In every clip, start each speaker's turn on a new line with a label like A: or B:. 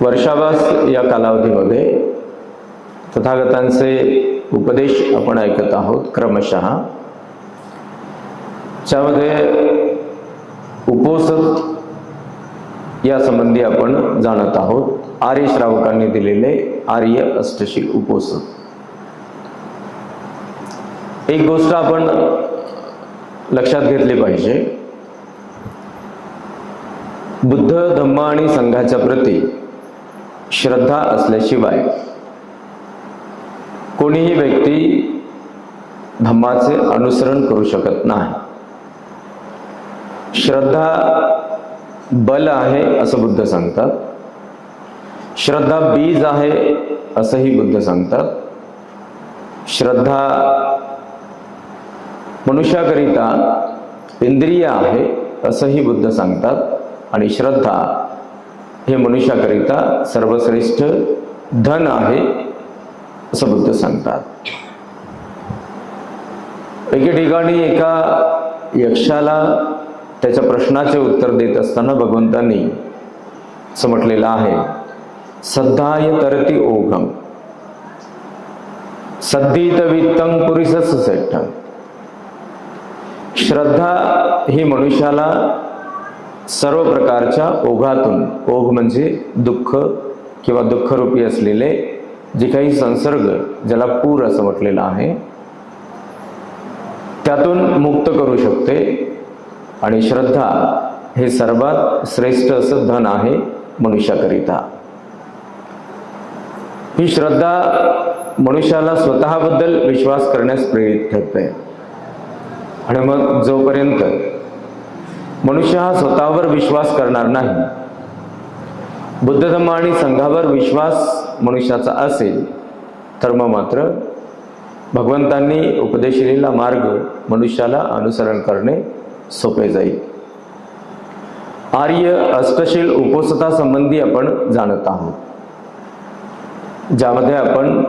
A: वर्षावास या कालावधीमध्ये तथागतांचे उपदेश आपण ऐकत आहोत क्रमशः. त्यामध्ये उपोसत या संबंधी आपण जाणत आहोत. आर्य श्रावकांनी दिलेले आर्य अष्टशील उपोसत. एक गोष्ट आपण लक्षात घेतली पाहिजे. बुद्ध धम्म आणि संघाच्या प्रती श्रद्धा असल्याशिवाय कोणीही व्यक्ती धम्माचे अनुसरण करू शकत नाही. श्रद्धा बल आहे असं बुद्ध सांगतात. श्रद्धा बीज आहे असंही बुद्ध सांगतात. श्रद्धा मनुष्याकरिता इंद्रिय आहे असंही बुद्ध सांगतात. आणि श्रद्धा हे मनुष्याकरिता सर्वश्रेष्ठ धन आहे असं बुद्ध सांगतात. एके ठिकाणी एका यक्षाला त्याच्या प्रश्नाचे उत्तर देत असताना भगवंतांनी असं म्हटलेलं आहे, सद्धाय तरती ओघम सद्धित वित्तं पुरुषस्य सेठ्ठं. श्रद्धा ही मनुष्याला सर्व प्रकारच्या ओघातून, ओघ म्हणजे दुःख किंवा दुःखरूपी असलेले जे काही संसर्ग, ज्याला पूर असं म्हटलेलं आहे, त्यातून मुक्त करू शकते. आणि श्रद्धा हे सर्वात श्रेष्ठ असं धन आहे मनुष्याकरिता. ही श्रद्धा मनुष्याला स्वतःबद्दल विश्वास करण्यास प्रेरित ठरते. आणि मग जोपर्यंत मनुष्य हा स्वतःवर विश्वास करणार नाही, बुद्ध धम्म आणि संघावर विश्वास मनुष्याचा असेल, तर मग मात्र भगवंतांनी उपदेशिलेला मार्ग मनुष्याला अनुसरण करणे सोपे जाईल. आर्य अष्टशील उपोसतासंबंधी आपण जाणत आहोत, ज्यामध्ये आपण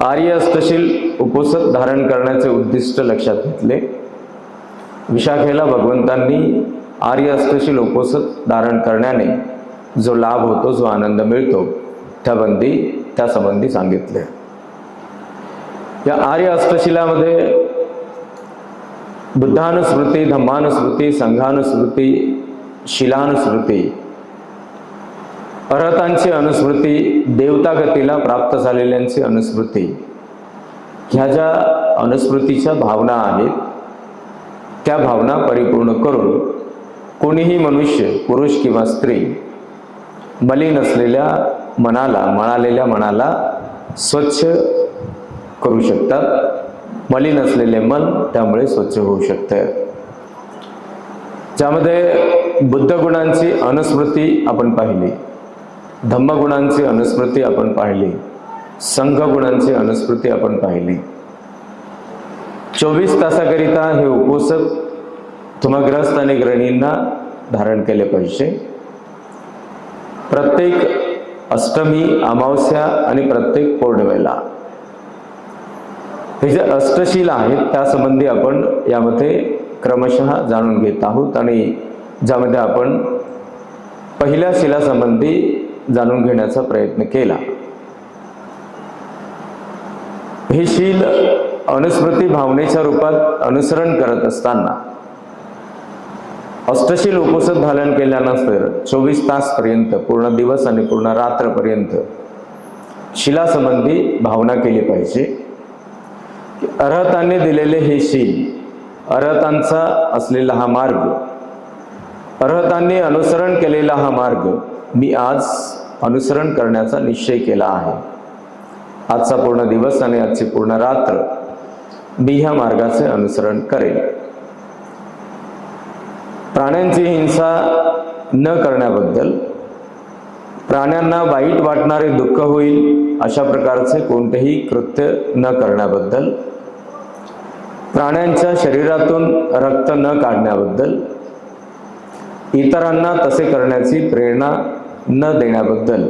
A: आर्य अष्टशील उपोसत धारण करण्याचे उद्दिष्ट लक्षात घेतले. विशाखेला भगवंतांनी आर्य अष्टशील धारण करण्याने जो लाभ होतो, जो आनंद मिळतो, त्यासंबंधी सांगितले. या आर्य अष्टशिलामध्ये बुद्धानुस्मृती, धम्मानुस्मृती, संघानुस्मृती, शिलानुस्मृती, अर्हतांची अनुस्मृती, देवतागतीला प्राप्त झालेल्यांची अनुस्मृती, ह्या ज्या अनुस्मृतीच्या भावना आहेत, त्या भावना परिपूर्ण करून कोणीही मनुष्य, पुरुष किंवा स्त्री, मलिन असलेल्या मनाला, मळालेल्या मनाला स्वच्छ करू शकतात. मलिन असलेले मन त्यामुळे स्वच्छ होऊ शकते. ज्यामध्ये बुद्ध गुणांची अनुस्मृती आपण पाहिली, धम्मगुणांची अनुस्मृती आपण पाहिली, संघ गुणांची अनुस्मृती आपण पाहिली. 24 तासाकरिता हे उपोसत धर्मग्रस्त आणि गृहिणींना धारण केले पाहिजे. प्रत्येक अष्टमी, अमावस्या आणि प्रत्येक पौर्णिमेला हे जे अष्टशील आहेत त्यासंबंधी आपण यामध्ये क्रमशः जाणून घेत आहोत. आणि ज्यामध्ये आपण पहिल्या शिलासंबंधी जाणून घेण्याचा प्रयत्न केला. हे शील अनुस्मृती भावनेच्या रूपात अनुसरण करत असताना अष्टशील उपोसत धारण केल्यानंतर 24 तासपर्यंत, पूर्ण दिवस आणि पूर्ण रात्रपर्यंत शिलासंबंधी भावना केली पाहिजे. अर्हतांनी दिलेले हे शील, अर्हतांचा असलेला हा मार्ग, अर्हतांनी अनुसरण केलेला हा मार्ग मी आज अनुसरण करण्याचा निश्चय केला आहे. आजचा पूर्ण दिवस आणि आजची पूर्ण रात्र मी ह्या मार्गाचे अनुसरण करेन. प्राण्यांची हिंसा न करण्याबद्दल, प्राण्यांना वाईट वाटणारे दुःख होईल अशा प्रकारचे कोणतेही कृत्य न करण्याबद्दल, प्राण्यांच्या शरीरातून रक्त न काढण्याबद्दल, इतरांना तसे करण्याची प्रेरणा न देण्याबद्दल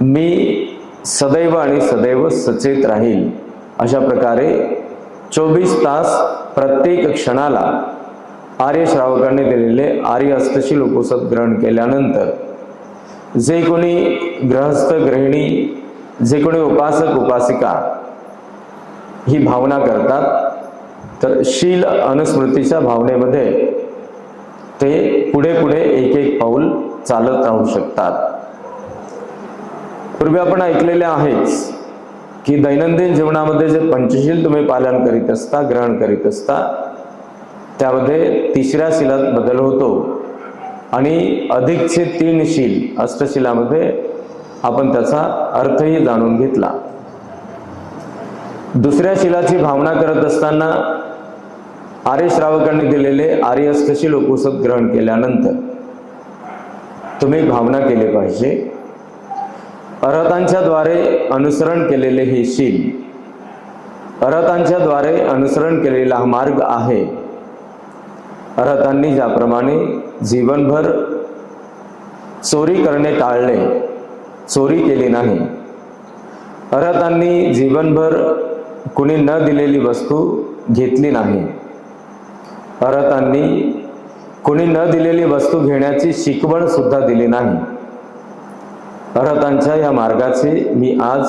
A: मी सदैव आणि सदैव सचेत राहील. अशा प्रकारे 24 तास प्रत्येक क्षणाला आर्य श्रावकांनी दिलेले आर्य अष्टशील उपोसत ग्रहण केल्यानंतर जे कोणी गृहस्थ गृहिणी, जे कोणी उपासक उपासिका ही भावना करतात, तर शील अनुस्मृतीच्या भावनेमध्ये ते पुढे पुढे एक एक पाऊल चालत राहू शकतात. पूर्वी आपण ऐकलेले आहेच की दैनंदिन जीवनामध्ये जे पंचशील तुम्ही पालन करीत असता, ग्रहण करीत असता, त्यामध्ये तिसऱ्या शिलात बदल होतो आणि अधिकचे 3 शील अष्टशिलामध्ये आपण त्याचा अर्थही जाणून घेतला. दुसऱ्या शिलाची भावना करत असताना आर्य श्रावकांनी दिलेले आर्य अष्टशील उपनिषद ग्रहण केल्यानंतर तुम्ही भावना केली पाहिजे, अरहतांच्या द्वारे अनुसरण केलेले हे शील, अरहतांच्या द्वारे अनुसरण केलेला हा मार्ग आहे. अरहतांनी ज्याप्रमाणे जीवनभर चोरी करणे टाळले, चोरी केली नाही, अरहतांनी जीवनभर कुणी न दिलेली वस्तू घेतली नाही, अरहतांनी कुणी न दिलेली वस्तू घेण्याची शिकवण सुद्धा दिली नाही, अरहतांच्या या मार्गाचे मी आज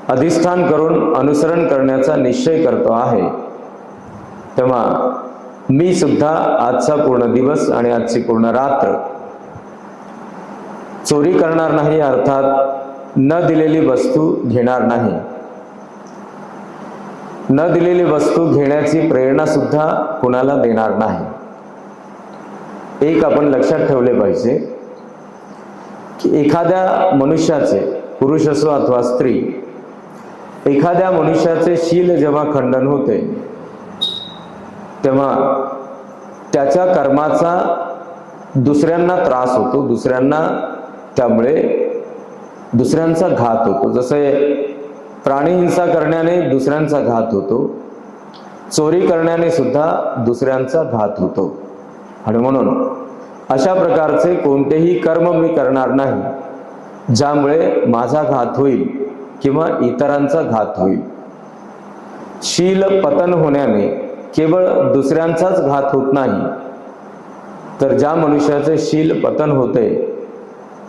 A: अधिष्ठान करून अनुसरण करण्याचा निश्चय करतो आहे. तेव्हा मी सुद्धा आजचा पूर्ण दिवस आणि आजची पूर्ण रात्र चोरी करणार नाही, अर्थात न दिलेली वस्तू घेणार नाही. न दिलेली वस्तू घेण्याची प्रेरणा सुद्धा कुणाला देणार नाही. एक आपण लक्षात ठेवले पाहिजे की एखाद्या मनुष्याचे, पुरुष असो अथवा स्त्री, एखाद्या मनुष्याचे शील जेव्हा खंडन होते तेव्हा त्याच्या कर्माचा दुसऱ्यांना त्रास होतो, दुसऱ्यांना त्यामुळे दुसऱ्यांचा घात होतो. जसे प्राणीहिंसा करण्याने दुसऱ्यांचा घात होतो, चोरी करण्याने सुद्धा दुसऱ्यांचा घात होतो. आणि म्हणून अशा प्रकारचे कोणतेही कर्म मी करणार नाही ज्यामुळे माझा घात होईल किंवा इतरांचा घात होईल. शील पतन होण्याने केवळ दुसऱ्यांचाच घात होत नाही, तर ज्या मनुष्याचे शील पतन होते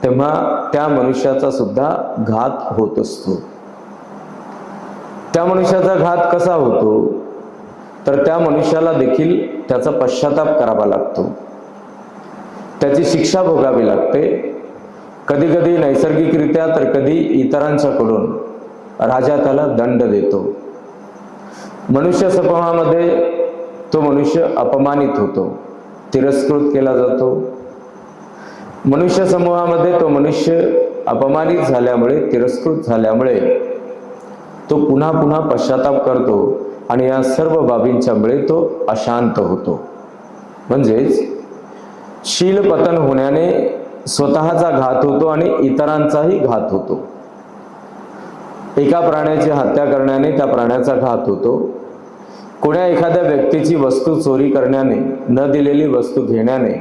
A: तेव्हा त्या मनुष्याचा सुद्धा घात होत असतो. त्या मनुष्याचा घात कसा होतो, तर त्या मनुष्याला देखील त्याचा पश्चाताप करावा लागतो, त्याची शिक्षा भोगावी लागते. कधी कधी नैसर्गिकरित्या तर कधी इतरांच्याकडून राजा त्याला दंड देतो. मनुष्य समूहामध्ये तो मनुष्य अपमानित होतो, तिरस्कृत केला जातो. मनुष्य समूहामध्ये तो मनुष्य अपमानित झाल्यामुळे, तिरस्कृत झाल्यामुळे तो पुन्हा पुन्हा पश्चाताप करतो आणि या सर्व बाबींच्यामुळे तो अशांत होतो. म्हणजेच शील पतन होण्याने स्वतःचा घात होतो आणि इतरांचाही घात होतो. एका प्राण्याची हत्या करण्याने त्या प्राण्याचा घात होतो. कोण्या एखाद्या व्यक्तीची वस्तू चोरी करण्याने, न दिलेली वस्तू घेण्याने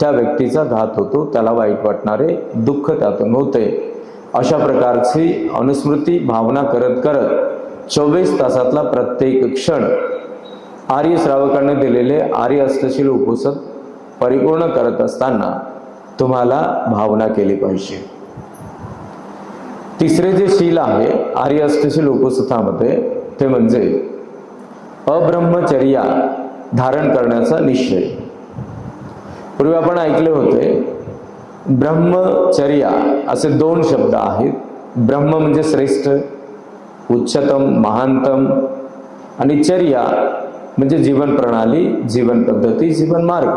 A: त्या व्यक्तीचा घात होतो, त्याला वाईट वाटणारे दुःख त्यातून होते. अशा प्रकारची अनुस्मृती भावना करत करत 24 तासातला प्रत्येक क्षण आर्य श्रावकांनी दिलेले आर्य अष्टशील उपनिषद परिपूर्ण करत असताना तुम्हाला भावना केली पाहिजे. तिसरे जे शील आहे आर्य अष्टशील उपनिषदामध्ये ते म्हणजे अब्रह्मचर्या धारण करण्याचा निश्चय. पूर्वी आपण ऐकले होते ब्रह्मचर्या असे 2 शब्द आहेत. ब्रह्म म्हणजे श्रेष्ठ, उच्चतम, महानतम, आणि चर्या म्हणजे जीवन प्रणाली, जीवन पद्धती, जीवन मार्ग.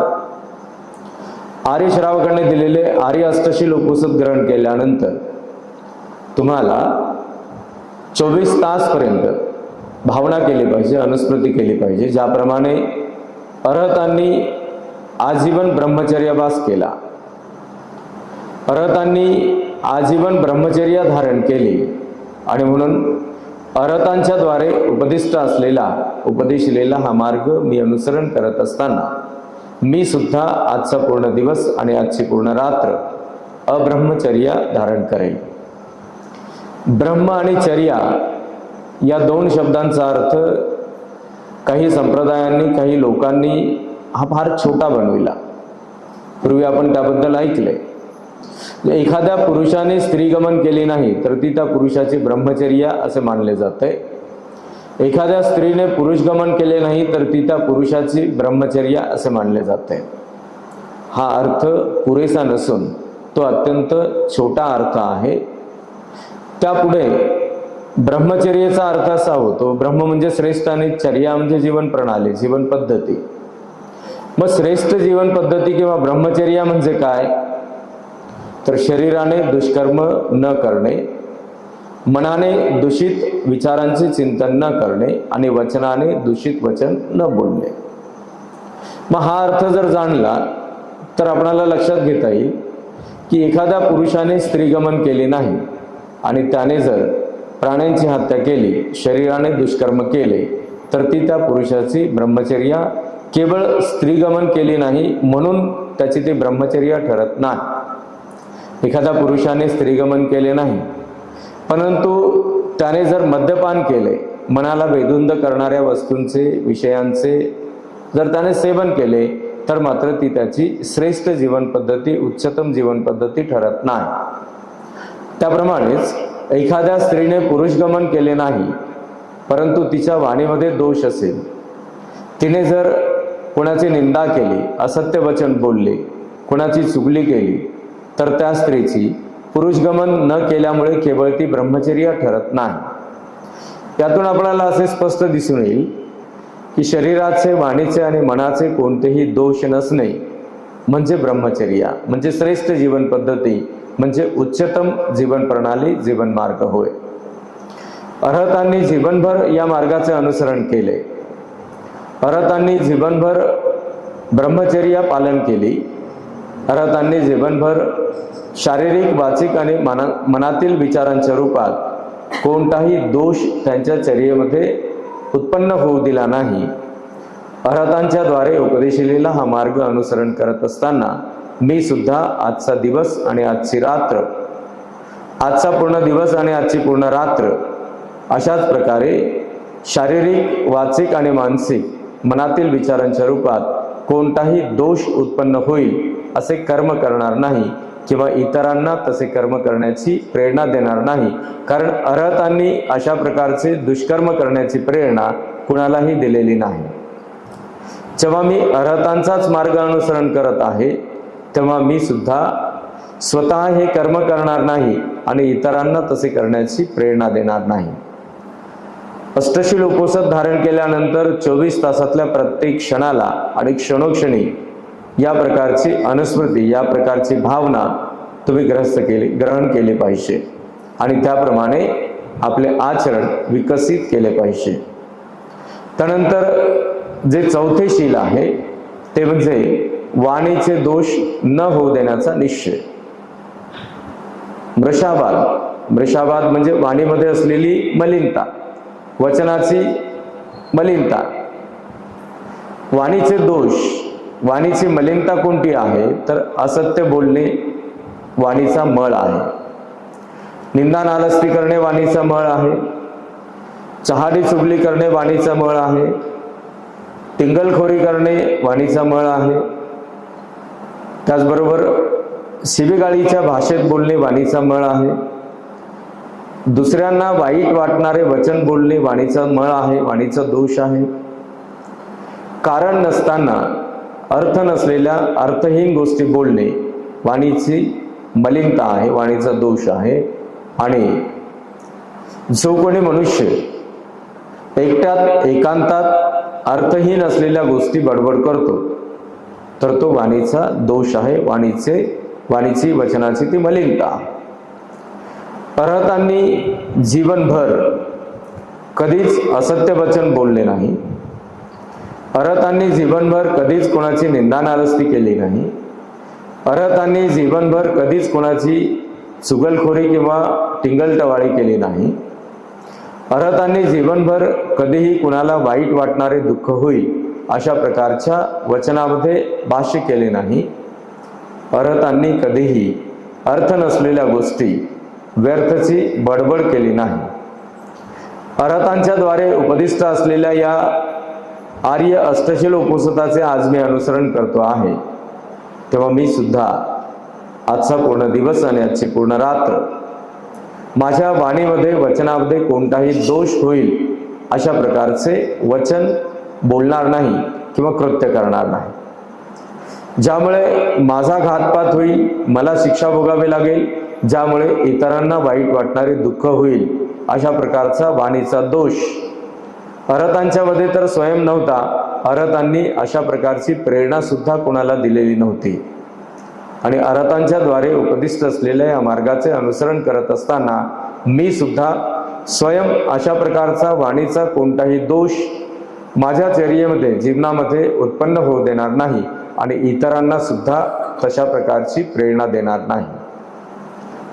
A: आर्य श्रावकांनी दिलेले आर्य अष्टशील उपनिषद ग्रहण केल्यानंतर तुम्हाला 24 तासपर्यंत भावना केली पाहिजे, अनुस्मृती केली पाहिजे. ज्याप्रमाणे अरहतांनी आजीवन ब्रह्मचर्यावास केला, अरहतांनी आजीवन ब्रह्मचर्या धारण केली आणि म्हणून अरहतांच्या द्वारे उपदिष्ट असलेला, उपदेशलेला हा मार्ग मी अनुसरण करत असताना मी सुद्धा आजचा पूर्ण दिवस आणि आजची पूर्ण रात्र अब्रह्मचर्या धारण करेल. ब्रह्म आणि चर्या या 2 शब्दांचा अर्थ काही संप्रदायांनी, काही लोकांनी हा फार छोटा बनविला. पूर्वी आपण त्याबद्दल ऐकले. एखाद्या पुरुषाने स्त्रीगमन केली नाही तर ती त्या पुरुषाची ब्रह्मचर्या असे मानले जाते. एखाद्या स्त्रीने पुरुषगमन केले नाही तर ती त्या पुरुषाची ब्रह्मचर्या असे मानले जाते. हा अर्थ पुरेसा नसून तो अत्यंत छोटा अर्थ आहे. त्यापुढे ब्रह्मचर्येचा अर्थ असा होतो, ब्रह्म म्हणजे श्रेष्ठ आणि चर्या म्हणजे जीवन प्रणाली, जीवन पद्धती. मग श्रेष्ठ जीवन पद्धती किंवा ब्रह्मचर्या म्हणजे काय? तर शरीराने दुष्कर्म न करणे, मनाने दूषित विचारांचे चिंतन न करणे आणि वचनाने दूषित वचन न बोलणे. मग हा अर्थ जर जाणला तर आपल्याला लक्षात घेता येईल की एखाद्या पुरुषाने स्त्रीगमन केले नाही आणि त्याने जर प्राण्यांची हत्या केली, शरीराने दुष्कर्म केले, तर ती त्या पुरुषाची ब्रह्मचर्या केवळ स्त्रीगमन केली नाही म्हणून त्याची ती ब्रह्मचर्या ठरत नाही. एखाद्या पुरुषाने स्त्रीगमन केले नाही परंतु त्याने जर मद्यपान केले, मनाला बेधुंद करणाऱ्या वस्तूंचे, विषयांचे जर त्याने सेवन केले, तर मात्र ती त्याची श्रेष्ठ जीवन पद्धती, उच्चतम जीवन पद्धती ठरत नाही. त्याप्रमाणेच एखाद्या स्त्रीने पुरुषगमन केले नाही परंतु तिच्या वाणीमध्ये दोष असेल, तिने जर कोणाची निंदा केली, असत्य वचन बोलले, कोणाची चुगली केली, तर त्या स्त्रीची पुरुषगमन न केल्यामुळे केवळ ती ब्रह्मचर्या ठरत नाही. यातून आपल्याला असे स्पष्ट दिसून येईल की शरीराचे, वाणीचे आणि मनाचे कोणतेही दोष नसणे म्हणजे ब्रह्मचर्या, म्हणजे श्रेष्ठ जीवन पद्धती, म्हणजे उच्चतम जीवन प्रणाली, जीवन मार्ग होय. अरहतांनी जीवनभर या मार्गाचे अनुसरण केले. अरहतांनी जीवनभर ब्रह्मचर्या पालन केली. अरहतांनी जीवनभर शारीरिक, वाचिक आणि मनातील विचारांच्या रूपात कोणताही दोष त्यांच्या चर्येमध्ये उत्पन्न होऊ दिला नाही. अरहतांच्या द्वारे उपदेशिलेला हा मार्ग अनुसरण करत असताना मी सुद्धा आजचा दिवस आणि आजची रात्र, आजचा पूर्ण दिवस आणि आजची पूर्ण रात्र अशाच प्रकारे शारीरिक, वाचिक आणि मानसिक, मनातील विचारांच्या रूपात कोणताही दोष उत्पन्न होईल असे कर्म करणार नाही किंवा इतरांना तसे कर्म करण्याची प्रेरणा देणार नाही. कारण अरहतांनी अशा प्रकारचे दुष्कर्म करण्याची प्रेरणा कुणालाही दिलेली नाही. जेव्हा मी अरहतांचाच मार्ग अनुसरण करत आहे तेव्हा मी सुद्धा स्वतः हे कर्म करणार नाही आणि इतरांना तसे करण्याची प्रेरणा देणार नाही. अष्टशील उपोषण धारण केल्यानंतर 24 तासातल्या प्रत्येक क्षणाला आणि क्षणोक्षणी या प्रकारची अनुस्मृती, या प्रकारची भावना तुम्ही ग्रहण केली पाहिजे आणि त्याप्रमाणे आपले आचरण विकसित केले पाहिजे. त्यानंतर जे चौथे शील आहे ते म्हणजे वाणीचे दोष न होऊ देण्याचा निश्चय. मृषावाद म्हणजे वाणीमध्ये असलेली मलिनता, वचनाची मलिनता. वाणीचे दोष, वाणीची मलिनता कोणती आहे तर असत्य बोलणे वाणीचा मळ आहे. निंदा नालस्ती करणे वाणीचा मळ आहे. चहाडी चुगली करणे वाणीचा मळ आहे. टिंगलखोरी करणे वाणीचा मळ आहे. त्याचबरोबर शिवीगाळीच्या भाषेत बोलणे वाणीचा मळ आहे. दुसऱ्यांना वाईट वाटणारे वचन बोलणे वाणीचा मळ आहे, वाणीचा दोष आहे. कारण नसताना अर्थ नसलेल्या अर्थहीन गोष्टी बोलणे वाणीची मलिनता आहे, वाणीचा दोष आहे. आणि जो कोणी मनुष्य एकट्यात एकांतात अर्थहीन असलेल्या गोष्टी बडबड करतो तर तो वाणीचा दोष आहे, वाणीची वचनाची ती मलिनता. अरहतांनी जीवनभर कधीच असत्य वचन बोलले नाही. अरहतांनी जीवनभर कधीच कोणाची निंदा नालस्ती केली नाही. अरहतांनी जीवनभर कधीच कोणाची चुगलखोरी किंवा टिंगलटवाळी केली नाही. अरहतांनी जीवनभर कधीही कुणाला वाईट वाटणारे दुःख होईल अशा प्रकारच्या वचनामध्ये भाष्य केले नाही. अरहतांनी कधीही अर्थ नसलेल्या गोष्टी, व्यर्थची बडबड केली नाही. अरहतांच्या द्वारे उपदिष्ट असलेल्या या आर्य अष्टशील उपोषणाचे आज मी अनुसरण करतो आहे, तेव्हा मी सुद्धा आजचा पूर्ण दिवस आणि आजची पूर्ण रात्र माझ्या वाणीमध्ये वचनामध्ये कोणताही दोष होईल अशा प्रकारचे वचन बोलणार नाही किंवा कृत्य करणार नाही, ज्यामुळे माझा घातपात होईल, मला शिक्षा भोगावी लागेल, ज्यामुळे इतरांना वाईट वाटणारे दुःख होईल अशा प्रकारचा वाणीचा दोष अरहतांच्या मध्ये तर स्वयं नव्हता. अरहतांनी अशा प्रकारची प्रेरणा सुद्धा कोणाला दिलेली नव्हती. आणि अरहतांच्या द्वारे उपदिष्ट असलेल्या या मार्गाचे अनुसरण करत असताना मी सुद्धा स्वयं अशा प्रकारचा वाणीचा कोणताही दोष माझ्या चर्येमध्ये जीवनामध्ये उत्पन्न होऊ देणार नाही आणि इतरांना सुद्धा तशा प्रकारची प्रेरणा देणार नाही.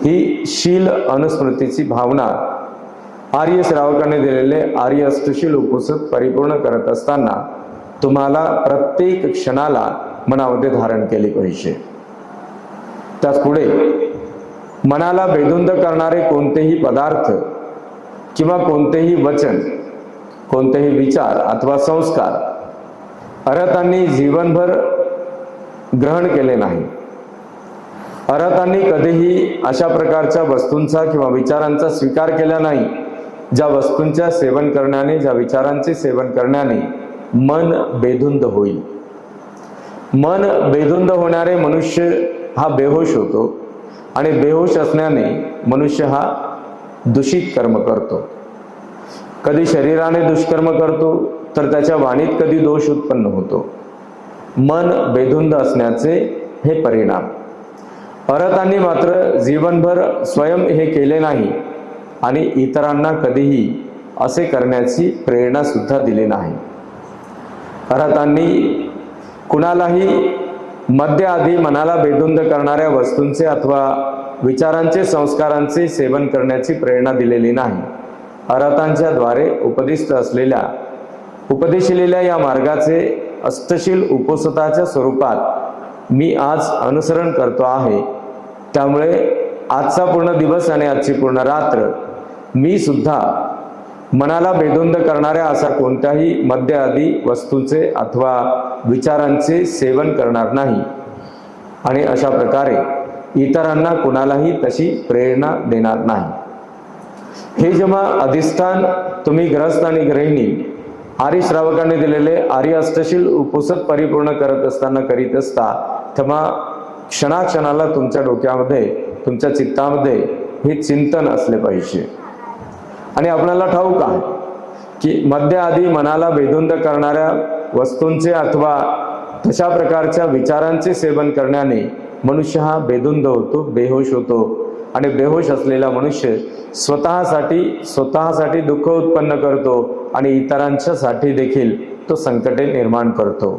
A: ही शील अनुस्मृतीची भावना आर्य श्रावकाने दिलेले आर्य अष्टशील उपनिषद परिपूर्ण करत असताना तुम्हाला प्रत्येक क्षणाला मनामध्ये धारण केली पाहिजे. त्याच पुढे मनाला बेधुंद करणारे कोणतेही पदार्थ किंवा कोणतेही वचन, कोणतेही विचार अथवा संस्कार अरहतांनी जीवनभर ग्रहण केले नाही. अरहतांनी कधीही अशा प्रकारच्या वस्तूंचा किंवा विचारांचा स्वीकार केला नाही ज्या वस्तूंच्या सेवन करण्याने, ज्या विचारांचे सेवन करण्याने मन बेधुंद होईल. मन बेधुंद होणारे मनुष्य हा बेहोश होतो आणि बेहोश असण्याने मनुष्य हा दूषित कर्म करतो. कधी शरीराने दुष्कर्म करतो तर त्याच्या वाणीत कधी दोष उत्पन्न होतो. मन बेधुंद असण्याचे हे परिणाम. अरहतांनी मात्र जीवनभर स्वयं हे केले नाही आणि इतरांना कधीही असे करण्याची प्रेरणा सुद्धा दिली नाही. अरहतांनी कुणालाही मद्य आधी मनाला बेधुंद करणाऱ्या वस्तूंचे अथवा विचारांचे, संस्कारांचे सेवन करण्याची प्रेरणा दिलेली नाही. अरहतांच्या द्वारे उपदिष्ट असलेल्या, उपदेशिलेल्या या मार्गाचे अष्टशील उपोसताच्या स्वरूपात मी आज अनुसरण करतो आहे. त्यामुळे आजचा पूर्ण दिवस आणि आजची पूर्ण रात्र मी सुद्धा मनाला बेधुंद करणाऱ्या असा कोणत्याही मद्य आदी वस्तूंचे अथवा विचारांचे सेवन करणार नाही आणि अशा प्रकारे इतरांना कुणालाही तशी प्रेरणा देणार नाही. हे जेव्हा अधिष्ठान तुम्ही ग्रस्त आणि गृहिणी आर्य श्रावकांनी दिलेले आर्य अष्टशील उपोषद परिपूर्ण करत असताना करीत असता, तेव्हा क्षणाक्षणाला तुमच्या डोक्यामध्ये, तुमच्या चित्तामध्ये हे चिंतन असले पाहिजे. आणि आपल्याला ठाऊक आहे की मद्य आदी मनाला बेधुंद करणाऱ्या वस्तूंचे अथवा तशा प्रकारच्या विचारांचे सेवन करण्याने मनुष्य हा बेधुंद होतो, बेहोश होतो. आणि बेहोश असलेला मनुष्य स्वतःसाठी दुःख उत्पन्न करतो आणि इतरांच्यासाठी देखील तो संकटे निर्माण करतो.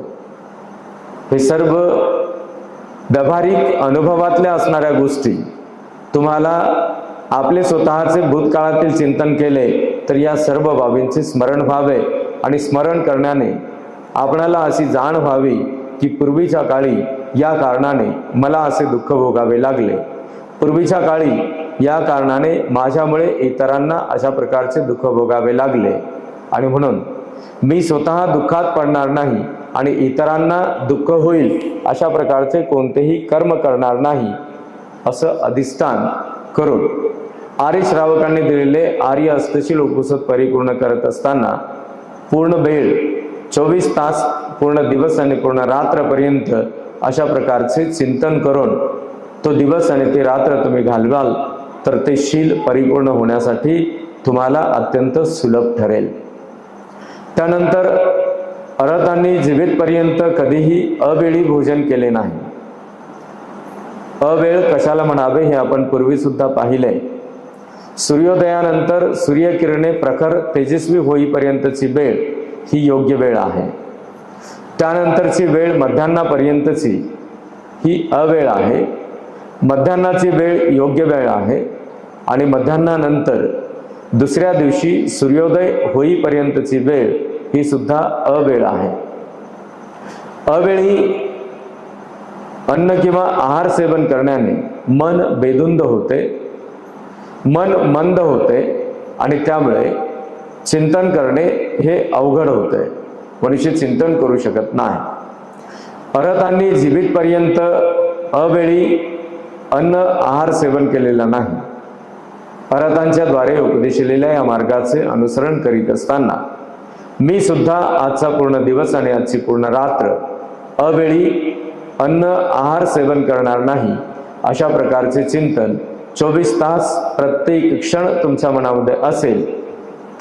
A: हे सर्व व्यावहारिक अनुभवातल्या असणाऱ्या गोष्टी तुम्हाला आपले स्वतःचे भूतकाळातील चिंतन केले तर या सर्व बाबींचे स्मरण व्हावे आणि स्मरण करण्याने आपणाला अशी जाण व्हावी की पूर्वीच्या काळी या कारणाने मला असे दुःख भोगावे लागले, पूर्वीच्या काळी या कारणाने माझ्यामुळे इतरांना अशा प्रकारचे दुःख भोगावे लागले आणि म्हणून मी स्वतः दुःखात पडणार नाही आणि इतरांना दुःख होईल अशा प्रकारचे कोणतेही कर्म करणार नाही असं अधिष्ठान करून आर्य श्रावकांनी दिलेले आर्य अष्टशील उपोषद परिपूर्ण करत असताना पूर्ण वेळ 24 तास, पूर्ण दिवस आणि पूर्ण रात्रपर्यंत अशा प्रकारचे चिंतन करून तो दिवस आणि ती रात्र तुम्ही घालवाल तर ते शील परिपूर्ण होण्यासाठी तुम्हाला अत्यंत सुलभ ठरेल. त्यानंतर अरहतांनी जीवितपर्यंत कधीही अवेळी भोजन केले नाही. अवेळ कशाला म्हणावे हे आपण पूर्वी सुद्धा पाहिले. सूर्योदयानंतर सूर्यकिरणे प्रखर तेजस्वी होईपर्यंतची वेळ ही योग्य वेळ आहे. त्यानंतरची वेळ मध्यान्हापर्यंतची ही अवेळ आहे. मध्यान्हाची वेळ योग्य वेळ आहे आणि मध्यान्हानंतर दुसऱ्या दिवशी सूर्योदय होईपर्यंतची वेळ ही सुद्धा अवेळ आहे. अवेळी अन्न किंवा आहार सेवन करण्याने मन बेधुंद होते, मन मंद होते आणि त्यामुळे चिंतन करणे हे अवघड होते. मनुष्य चिंतन करू शकत नाही. अरहतांनी जीवितपर्यंत अवेळी अन्न आहार सेवन केलेला नाही. अरहतांच्या द्वारे उपदेशिलेल्या या मार्गाचे अनुसरण करीत असताना मी सुद्धा आजचा पूर्ण दिवस आणि आजची पूर्ण रात्र अवेळी अन्न आहार सेवन करणार नाही, अशा प्रकारचे चिंतन 24 तास प्रत्येक क्षण तुमच्या मनामध्ये असेल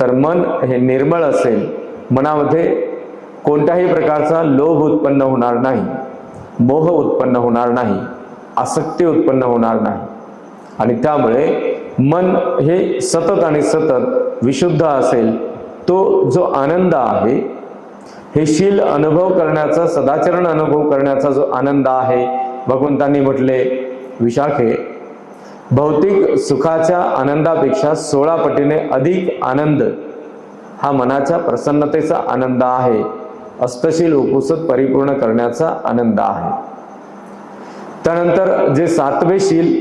A: तर मन हे निर्मळ असेल. मनामध्ये कोणत्याही प्रकारचा लोभ उत्पन्न होणार नाही, मोह उत्पन्न होणार नाही, आसक्ती उत्पन्न होणार नाही आणि त्यामुळे मन हे सतत आणि सतत विशुद्ध असेल. तो जो आनंद आहे, हे शील अनुभव करण्याचा, सदाचरण अनुभव करण्याचा जो आनंद आहे, भगवंतांनी म्हटले विशाखे, भौतिक सुखाच्या आनंदापेक्षा 16 पटीने अधिक आनंद हा मनाच्या प्रसन्नतेचा आनंद आहे, अष्टशील उपोषित परिपूर्ण करण्याचा आनंद आहे. त्यानंतर जे 7वे शील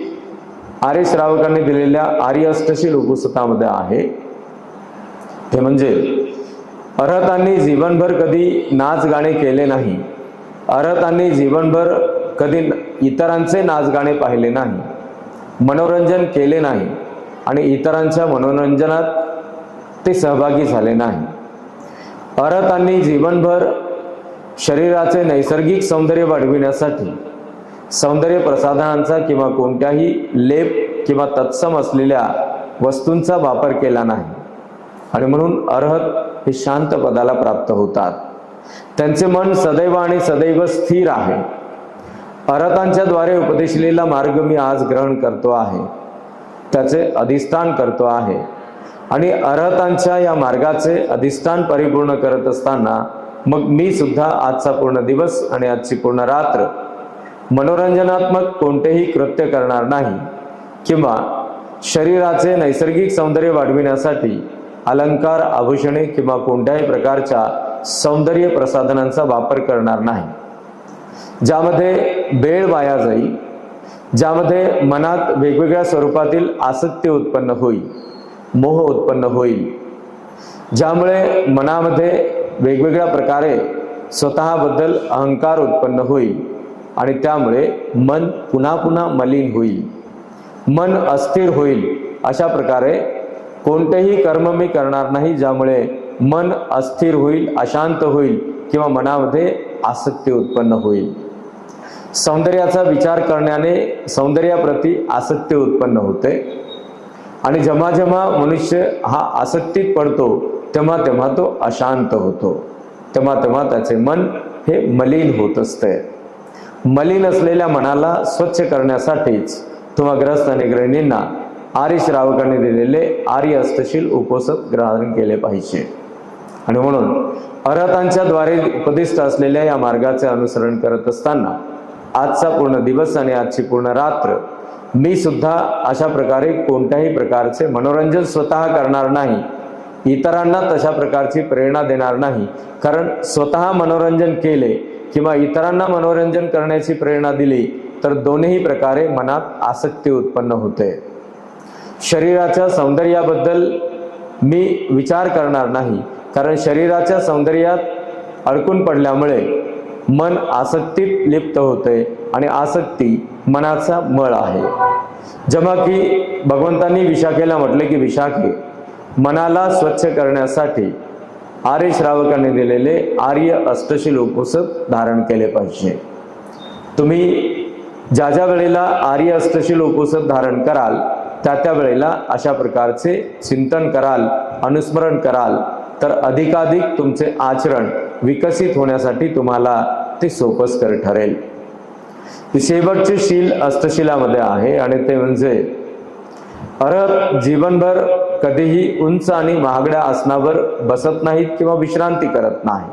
A: आर्य श्रावकांनी दिलेल्या आर्य अष्टशील उपोषितामध्ये आहे ते म्हणजे अरहतांनी जीवनभर कधी नाच गाणे केले नाही, अरहतांनी जीवनभर कधी इतरांचे नाच गाणे पाहिले नाही, मनोरंजन केले नाही आणि इतरांच्या मनोरंजनात ते सहभागी झाले नाही. अरहतांनी जीवनभर शरीराचे नैसर्गिक सौंदर्य वाढविण्यासाठी सौंदर्य प्रसाधनांचा किंवा कोणत्याही लेप किंवा तत्सम असलेल्या वस्तूंचा वापर केला नाही आणि म्हणून अरहत हे शांत पदाला प्राप्त होतात. त्यांचे मन सदैव आणि सदैव स्थिर आहे. अरहतांच्या द्वारे उपदेशलेला मार्ग मी आज ग्रहण करतो आहे, त्याचे अधिष्ठान करतो आहे आणि अरहतांच्या या मार्गाचे अधिष्ठान परिपूर्ण करत असताना मग मी सुद्धा आजचा पूर्ण दिवस आणि आजची पूर्ण रात्र मनोरंजनात्मक कोणतेही कृत्य करणार नाही किंवा शरीराचे नैसर्गिक सौंदर्य वाढविण्यासाठी अलंकार, आभूषणे किंवा कोणत्याही प्रकारच्या सौंदर्य प्रसाधनांचा वापर करणार नाही, ज्यामध्ये वेळ वाया जाईल, ज्यामध्ये मनात वेगवेगळ्या स्वरूपातील आसक्ती उत्पन्न होईल, मोह उत्पन्न होईल, ज्यामुळे मनामध्ये वेगवेगळ्या प्रकारे स्वतःबद्दल अहंकार उत्पन्न होईल आणि त्यामुळे मन पुन्हा पुन्हा मलिन होईल, मन अस्थिर होईल. अशा प्रकारे कोणतेही कर्म मी करणार नाही ज्यामुळे मन अस्थिर होईल, अशांत होईल किंवा मनामध्ये आसक्ती उत्पन्न होईल. सौंदर्याचा विचार करण्याने सौंदर्याप्रती आसक्ती उत्पन्न होते आणि जेव्हा जेव्हा मनुष्य हा आसक्तीत पडतो तेव्हा तेव्हा तो अशांत होतो, तेव्हा तेव्हा त्याचे मन हे मलिन होत असते. मलिन असलेल्या मनाला स्वच्छ करण्यासाठीच तुम्हा ग्रस्त आणि गृहिणींना आर्य श्रावकांनी दिलेले आर्य अष्टशील उपोषित ग्रहण केले पाहिजे आणि म्हणून अरहतांच्या द्वारे उपदिष्ट असलेल्या या मार्गाचे अनुसरण करत असताना आजचा पूर्ण दिवस आणि आजची पूर्ण रात्र मी सुद्धा अशा प्रकारे कोणत्याही प्रकारचे मनोरंजन स्वतः करणार नाही, इतरांना तशा प्रकारची प्रेरणा देणार नाही. कारण स्वतः मनोरंजन केले किंवा इतरांना मनोरंजन करण्याची प्रेरणा दिली तर दोन्ही प्रकारे मनात आसक्ती उत्पन्न होते. शरीराच्या सौंदर्याबद्दल मी विचार करणार नाही, कारण शरीराच्या सौंदर्यात अडकून पडल्यामुळे मन आसक्तीत लिप्त होते आणि आसक्ती मनाचा मळ आहे. जेव्हा की भगवंतांनी विशाखेला म्हटले की विशाखे, मनाला स्वच्छ करण्यासाठी आर्य श्रावकांनी दिलेले आर्य अष्टशील उपोषित धारण केले पाहिजे. तुम्ही ज्या ज्या वेळेला आर्य अष्टशील उपोषित धारण कराल त्या वेळेला अशा प्रकारचे चिंतन कराल, अनुस्मरण कराल तर अधिकाधिक तुमचे आचरण विकसित होण्यासाठी तुम्हाला ते सोपस्कर ठरेल. शेवटचे शील अष्टशिलामध्ये आहे आणि ते म्हणजे अरहत जीवनभर कधीही उंच आणि महागड्या आसनावर बसत नाहीत किंवा विश्रांती करत नाही.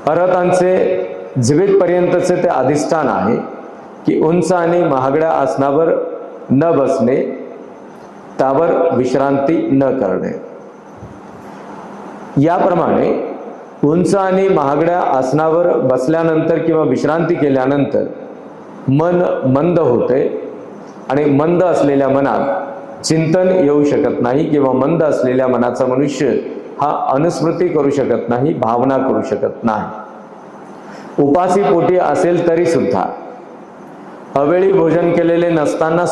A: अरहतांचे जीवितपर्यंतचे ते अधिष्ठान आहे की उंच आणि महागड्या आसनावर न बसणे, त्यावर विश्रांती न करणे. याप्रमाणे उंच आणि महागड्या आसनावर बसल्यानंतर किंवा विश्रांती केल्यानंतर मन मंद होते आणि मंद असलेल्या मनात चिंतन येऊ शकत नाही किंवा मंद असलेल्या मनाचा मनुष्य हा अनुस्मृती करू शकत नाही, भावना करू शकत नाही. उपासी पोटी असेल तरी सुद्धा अवेळी भोजन केलेले नसताना